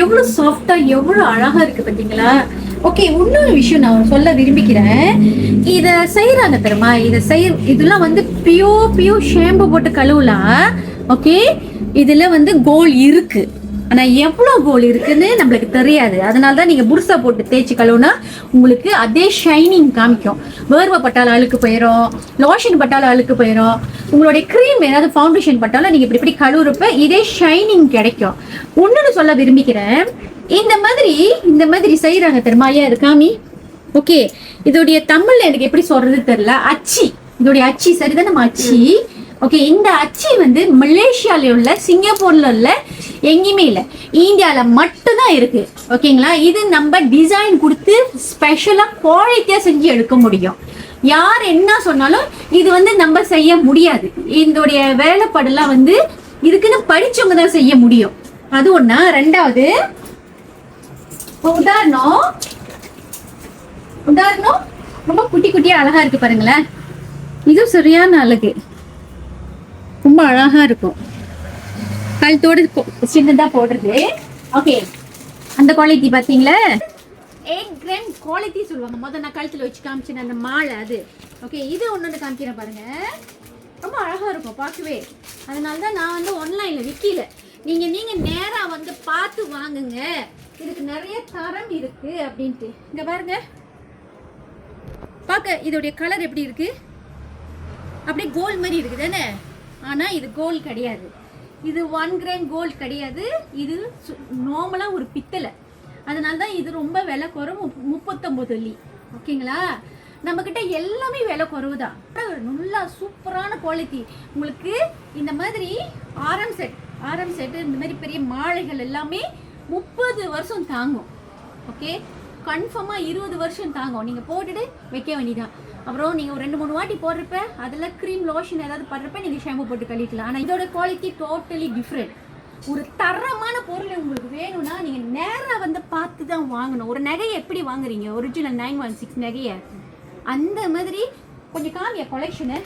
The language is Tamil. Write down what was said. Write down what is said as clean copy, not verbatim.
எவ்வளவு சாஃப்டா எவ்வளவு அழகா இருக்கு பாத்தீங்களா? ஓகே, இன்னொரு விஷயம் நான் சொல்ல விரும்பிக்கிறேன். இத செய்யறாங்க தெரியுமா? இதெல்லாம் வந்து பியோ ஷாம்பு போட்டு கழுவலாம். ஓகே, இதுல வந்து கோல்ட் இருக்கு. ஆனா எவ்வளவு கோல்ட் இருக்குன்னு நம்மளுக்கு தெரியாது. அதனாலதான் நீங்க புர்சா போட்டு தேய்ச்சி கழுவுனா உங்களுக்கு அதே ஷைனிங் காமிக்கும். வேர்வை பட்டாலும் அழுக்கு போயிடும், லோஷன் பட்டாலும் அழுக்கு போயிடும். உங்களுடைய கிரீம் ஏதாவது ஃபவுண்டேஷன் பட்டாலும் நீங்க இப்படி கழுவுறப்ப இதே ஷைனிங் கிடைக்கும். ஒண்ணுன்னு சொல்ல விரும்பிக்கிறேன். இந்த மாதிரி செய்யறாங்க தெரியுமா? ஐயா இது காமி. ஓகே, இதோடைய தமிழ்ல எனக்கு எப்படி சொல்றது தெரியல. அச்சி, இதோடைய அச்சி சரிதான், நம்ம அச்சி. ஓகே, இந்த அச்சி வந்து மலேசியால உள்ள, சிங்கப்பூர்ல உள்ள, எங்கேயுமே இல்லை, இந்தியால மட்டும்தான் இருக்கு. ஓகேங்களா? இது நம்ம டிசைன் கொடுத்து ஸ்பெஷலா குவாலிட்டியா செஞ்சு எடுக்க முடியும். யார் என்ன சொன்னாலும் இது வந்து நம்ம செய்ய முடியாது. இதோடைய வேலைப்பாடெல்லாம் வந்து இதுக்குன்னு படிச்சவங்க தான் செய்ய முடியும். அது ஒண்ணா. ரெண்டாவது உதாரணம் ரொம்ப குட்டி குட்டியா அழகா இருக்கு பாருங்களேன். இது சரியான அழகு, ரொம்ப அழகா இருக்கும். கழுத்தோடு சின்னதா போடுறது. ஓகே, அந்த குவாலிட்டி பாத்தீங்களா? 8 கிராம் குவாலிட்டி சொல்லுவாங்க. முதல்ல நான் கழுத்துல வச்சு காமிச்சேன் அந்த மாலை அது. ஓகே, இது ஒண்ணு காமிக்கிறேன் பாருங்க. ரொம்ப அழகா இருக்கும் பார்க்கவே. அதனாலதான் நான் வந்து ஆன்லைன்ல விக்கல. நீங்க நேரா வந்து பார்த்து வாங்குங்க. இதுக்கு நிறைய தரம் இருக்கு அப்படின்ட்டு. இங்க பாருங்க, பார்க்க இதோடைய கலர் எப்படி இருக்கு? அப்படியே கோல்ட் மாதிரி இருக்கு தானே? ஆனா இது கோல்ட் கிடையாது. இது 1 கிராம் கோல்ட் கிடையாது. இது நார்மலா ஒரு பித்தளை. அதனாலதான் இது ரொம்ப விலை குறைவு, 39 வெள்ளி. ஓகேங்களா? நம்ம கிட்ட எல்லாமே விலை குறைவுதான். நல்லா சூப்பரான குவாலிட்டி. உங்களுக்கு இந்த மாதிரி ஆரம் செட் இந்த மாதிரி பெரிய மாலைகள் எல்லாமே 30 வருஷம் தாங்கும். ஓகே, கன்ஃபார்மா 20 வருஷம் தாங்கும். நீங்க போட்டுட்டு வைக்க வேண்டியதான். அப்புறம் நீங்க ஒரு 2-3 வாட்டி போடுறப்ப அதுல கிரீம் லோஷன் ஏதாவது பண்றப்ப நீங்க ஷாம்பு போட்டு கழிக்கலாம். ஆனா இதோட குவாலிட்டி டோட்டலி டிஃப்ரெண்ட். ஒரு தரமான பொருள் உங்களுக்கு வேணும்னா நீங்க நேரா வந்து பார்த்து தான் வாங்கணும். ஒரு நகையை எப்படி வாங்குறீங்க? ஒரிஜினல் 916 நகையை அந்த மாதிரி கொஞ்சம் காமிய கொலெக்ஷனை